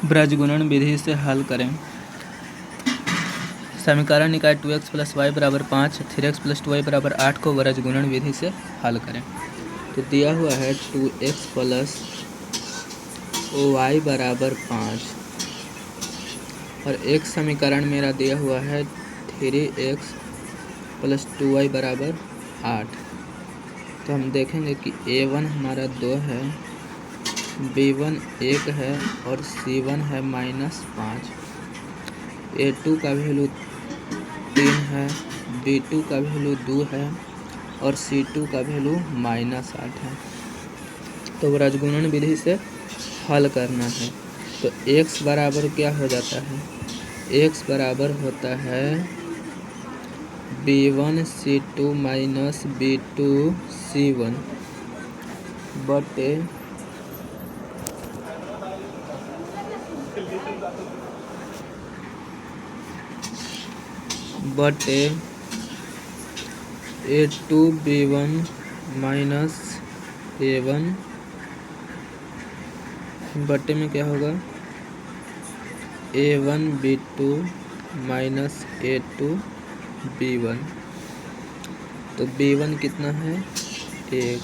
ब्रजगुणन विधि से हल करें। समीकरण निकाय 2x + y = 5, 3x + 2y = 8 को ब्रजगुणन विधि से हल करें। तो दिया हुआ है 2x + y = 5 और एक समीकरण मेरा दिया हुआ है 3x + 2y = 8। तो हम देखेंगे कि a1 हमारा 2 है, b1 1 है और c1 है -5। a2 का वैल्यू 3 है, b2 का वैल्यू 2 है और c2 का वैल्यू -8 है। तो ब्रजगुणन विधि से हल करना है। तो x बराबर क्या हो जाता है? x बराबर होता है b1 c2 - b2 c1 बटे a2 b1 - a1 बटे में क्या होगा a1 b2 - a2 b1। तो b1 कितना है 1,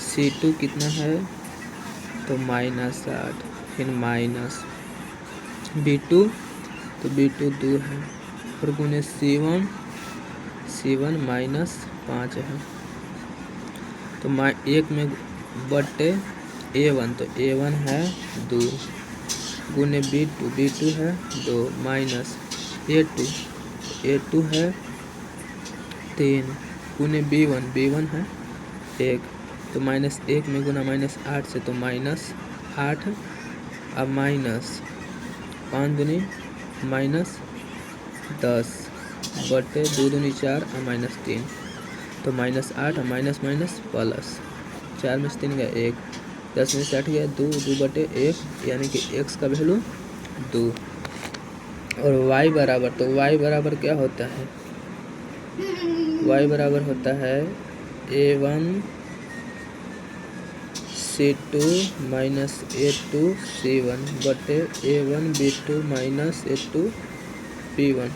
c2 कितना है तो -8, फिर माइनस b2 तो b2 2 है और गुने c1 -5 है। तो 1 में बटे a1 तो a1 है 2 गुने b2 है 2 माइनस a2 है 3 गुने b1 है 1 तो -1 में गुना -8 से तो -8 अब माइनस 5 दूनी -10 बटे 2 दूनी 4 और -3 तो -8 और माइनस प्लस 4 में से 3 गया 1, 10 में से 8 गया 2 बटे 1 यानी कि x का वैल्यू 2। और y बराबर तो y बराबर क्या होता है? y बराबर होता है a1 c2 - a2 c1 बटे a1 b2 - a2 b1।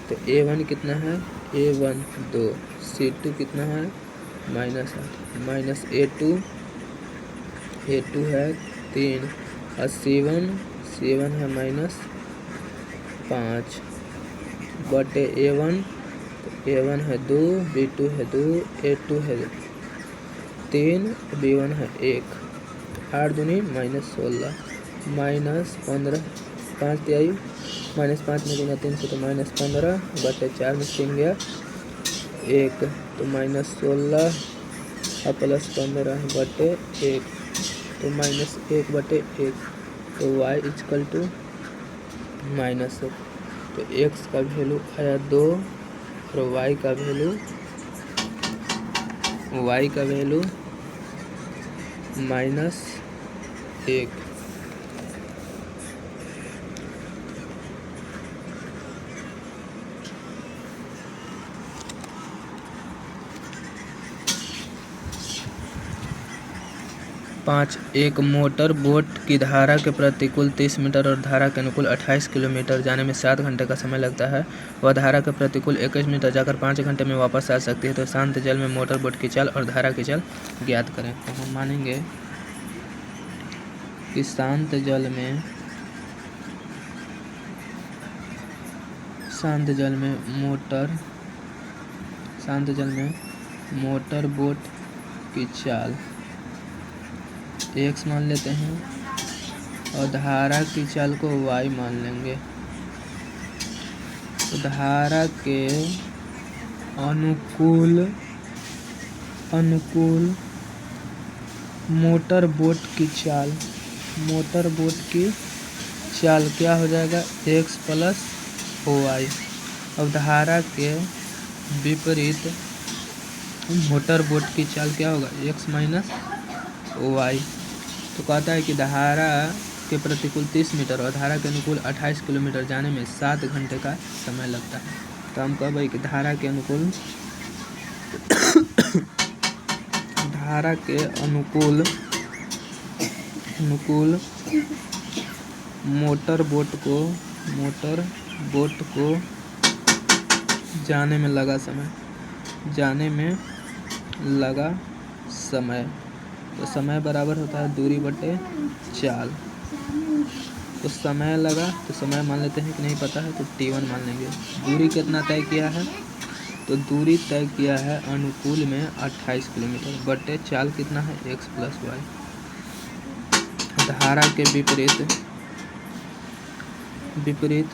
तो a1 कितना है a1 2, c2 कितना है -8 माइनस a2 है 3 और c1 है -5 बटे a1 है 2, b2 है 2, a2 है 3, b1 है 1, 8 दूनी -16 -15 5 तिहाई -5 में गुना 3 से तो -15 बटे 4 में 3 गया 1 तो -16 और +15 बटे 1 तो -1 बटे 1 तो y = -1। तो x का वैल्यू आया 2 और y का वैल्यू -1। 5 एक मोटर बोट की धारा के प्रतिकूल 30 मीटर और धारा के अनुकूल 28 किलोमीटर जाने में 7 घंटे का समय लगता है। वह धारा के प्रतिकूल 21 मीटर जाकर 5 घंटे में वापस आ सकती है। तो शांत जल में मोटर बोट की चाल और धारा की चाल ज्ञात करें। तो हम मानेंगे कि शांत जल में मोटर बोट की चाल x मान लेते हैं और धारा की चाल को y मान लेंगे। तो धारा के अनुकूल मोटर बोट की चाल क्या हो जाएगा x + y। अब धारा के विपरीत मोटर बोट की चाल क्या होगा x - y। तो कहता है कि धारा के प्रतिकूल 30 मीटर और धारा के अनुकूल 28 किलोमीटर जाने में 7 घंटे का समय लगता है। तो हम कह भाई कि धारा के अनुकूल मोटर बोट को जाने में लगा समय, तो समय बराबर होता है दूरी बटे चाल। तो समय लगा, तो समय मान लेते हैं कि नहीं पता है तो t1 मान लेंगे। दूरी कितना तय किया है, तो दूरी तय किया है अनुकूल में 28 किलोमीटर बटे चाल कितना है x प्लस वाई। धारा के विपरीत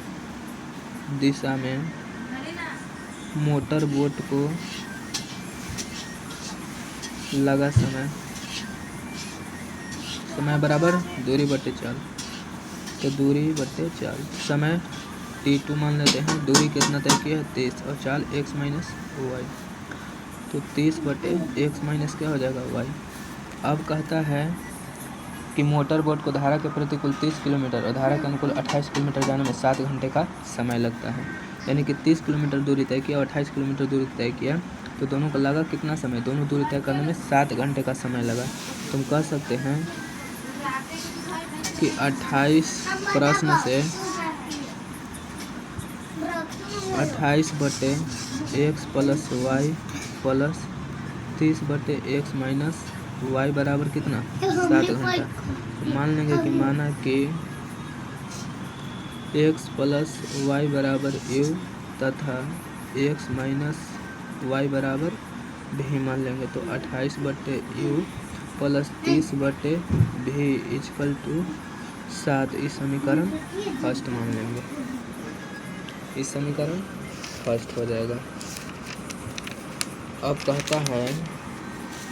दिशा में मोटर बोट को लगा समय बराबर दूरी बटे चाल, तो दूरी बटे चाल समय t2 मान लेते हैं। दूरी कितना तय किया है 30 और चाल x माइनस वाई, तो 30 बटे x माइनस क्या हो जाएगा y। अब कहता है कि मोटर बोट को धारा के प्रतिकूल 30 किलोमीटर और धारा के अनुकूल 28 किलोमीटर जाने में 7 घंटे का समय लगता है। यानी कि 30 किलोमीटर दूरी तय किया और 28 किलोमीटर दूरी तय किया, तो दोनों का लगा कितना समय, दोनों दूरी तय करने में 7 घंटे का समय लगा। तुम कह सकते हैं कि 28 प्रश्न से 28 बटे x प्लस वाई प्लस 30 बटे x माइनस वाई बराबर कितना 7 घंटा। मान लेंगे कि माना कि x प्लस वाई बराबर u तथा x माइनस वाई बराबर भी मान लेंगे, तो 28 बटे u प्लस 30 बटे भी इक्वल टू 7। इस समीकरण फर्स्ट मान लेंगे, इस समीकरण फर्स्ट हो जाएगा। अब कहता है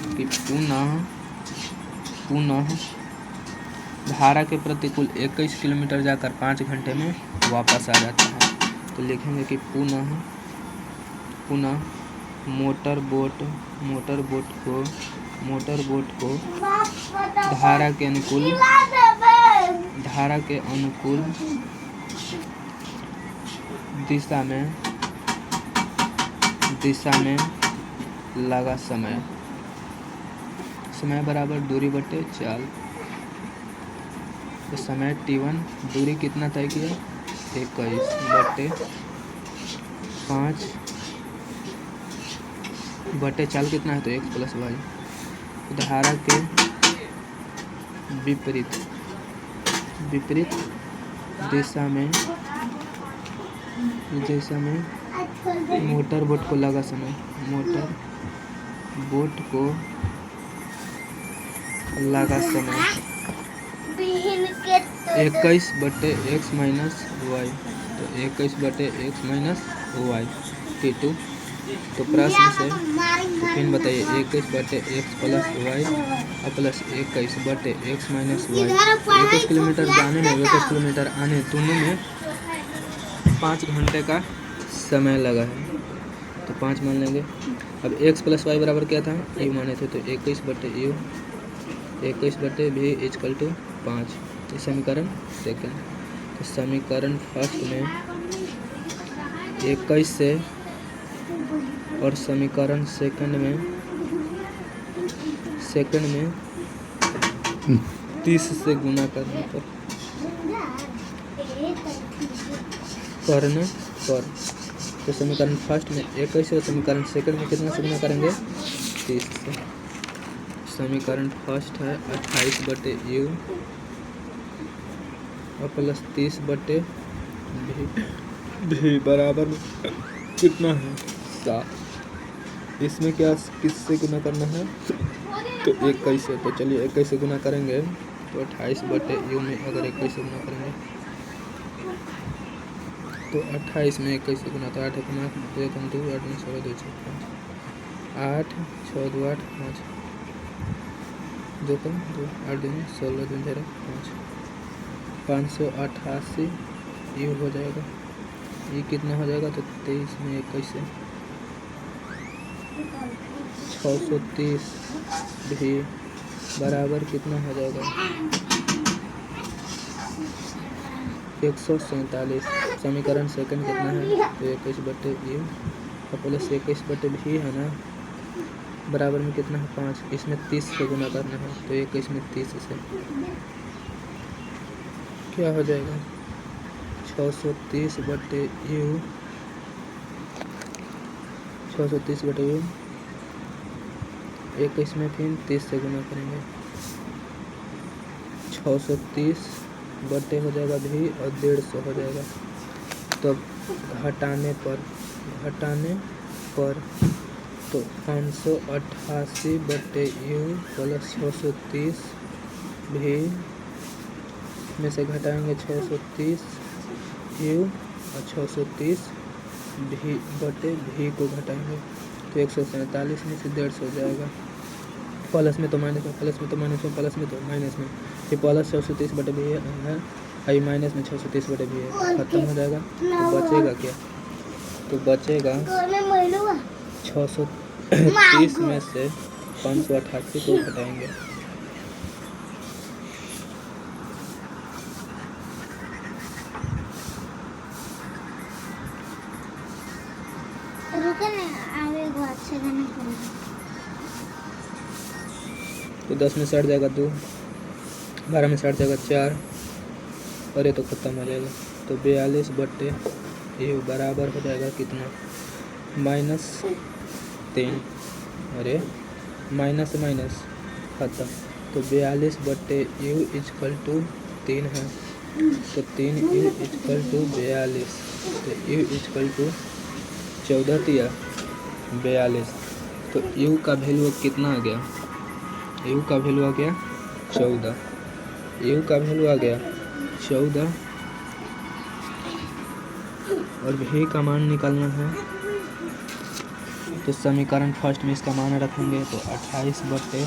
कि पुनः धारा के प्रतिकूल 21 किलोमीटर जाकर 5 घंटे में वापस आ जाता है। तो लिखेंगे कि पुनः मोटर बोट को धारा के अनुकूल दिशा में लगा समय बराबर दूरी बटे चाल। तो समय t1 दूरी कितना तय किया 21 बटे 5 बटे चाल कितना है तो x प्लस वाई। धारा के विपरीत दिशा में मोटर बोट को लगा समय, मोटर बोट को लगा समय 21 बटे x माइनस वाई, तो 21 बटे x माइनस वाई t2। तो प्रश्न से फिर बताइए 21 बटे x प्लस वाई और प्लस 21 बटे x माइनस वाई। 21 किलोमीटर जाने में 21 किलोमीटर आने दोनों में 5 घंटे का समय लगा है, तो 5 मान लेंगे। अब x प्लस वाई बराबर क्या था u माने थे, तो 21 बटे u 21 बटे भी इक्वल टू 5। ये समीकरण सेकंड। तो समीकरण फर्स्ट में 21 से और समीकरण सेकंड में 30 से गुना करने पर तो समीकरण फर्स्ट में 21 और समीकरण सेकंड में कितना से गुना करेंगे 30 से। समीकरण फर्स्ट है 28 बटे u और प्लस 30 बटे भी बराबर कितना है 7। इसमें क्या किससे गुना करना है तो 21 से। तो चलिए 21 से गुना करेंगे तो 28 बटे u में अगर 21 से गुना करेंगे तो 28 में 21 से गुना, तो 8 गुना 2 2 8 9 16 2 6 5 8 6 2 8 5 2 8 2 16 2 0 5 588 यू हो जाएगा। ये कितना हो जाएगा तो 23 में 21 से 630 भी बराबर कितना हो जाएगा 147। समीकरण सेकंड कितना है तो 21 बटे यू और प्लस 21 बटे भी है ना, बराबर में कितना है 5। इसमें 30 से गुना करना है तो 21 में 30 से क्या हो जाएगा 630 बटे यू, 630 बटे यू, एक इसमें फिर 30 से गुना करेंगे, 630 बटे हो जाएगा भी और 150 हो जाएगा। तो घटाने पर तो 588 बटे यू प्लस 630 भी में से घटाएंगे 630 यू और 630 भी बटे भी को घटाएंगे तो 147 में से 150 हो जाएगा। प्लस में तो माइनस में, प्लस में तो माइनस में, प्लस में तो माइनस में, ये प्लस 630 बटे भी है और माइनस में 630 बटे भी है, खत्म हो जाएगा। तो बचेगा क्या, तो बचेगा 630 में से 588 को घटाएंगे तो 10 में 60 जाएगा 2, 12 में 60 जाएगा 4 और ये तो ख़त्म हो जाएगा। तो 42 बटे यू बराबर हो जाएगा कितना -3, अरे माइनस से माइनस ख़त्म। तो 42 बटे यू इक्वल टू 3 है, तो 3 यू इक्वल टू 42, तो यू इक्वल टू 14 दिया 42, तो यू का वैल्यू कितना आ गया, यू का वैल्यू आ गया 14, यू का वैल्यू आ गया 14 और भी का मान निकालना है। तो समीकरण फर्स्ट में इसका मान रखेंगे तो 28 बटे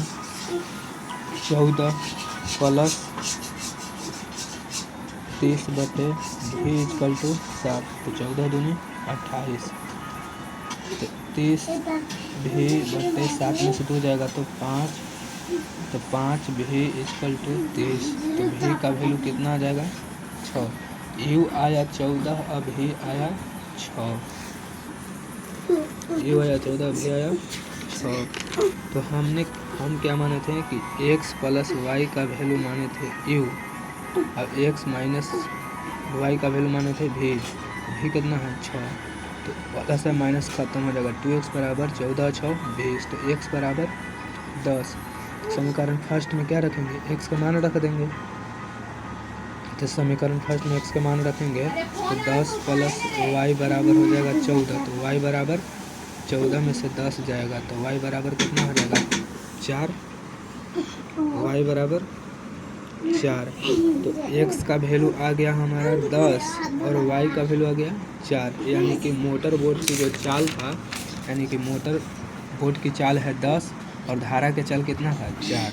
14 प्लस 30 बटे भी इक्वल टू 7, तो 14 दूनी 28, तो 30 भी बटे 7 में से 2 जाएगा तो 5, तो 5 भी इक्वल टू 30, तो भी का वैल्यू कितना आ जाएगा 6, यू आया 14 और भी आया 6, यू आया 14 भी आया 6। तो हम क्या माने थे कि x प्लस वाई का वैल्यू माने थे यू और x माइनस वाई का वैल्यू माने थे भी कितना है 6, तो प्लस है माइनस खत्म हो जाएगा, 2x बराबर 14 6 20, तो x बराबर 10। समीकरण फर्स्ट में क्या रखेंगे, x का मान रख देंगे, तो समीकरण फर्स्ट में x का मान रखेंगे तो 10 प्लस y बराबर हो जाएगा 14, तो y बराबर 14 में से 10 जाएगा तो y बराबर कितना हो जाएगा 4, y बराबर 4, तो x का वैल्यू आ गया हमारा 10 और y का वैल्यू आ गया 4, यानी कि मोटर बोट की जो चाल था, यानी कि मोटर बोट की चाल है 10 और धारा के चाल कितना था 4।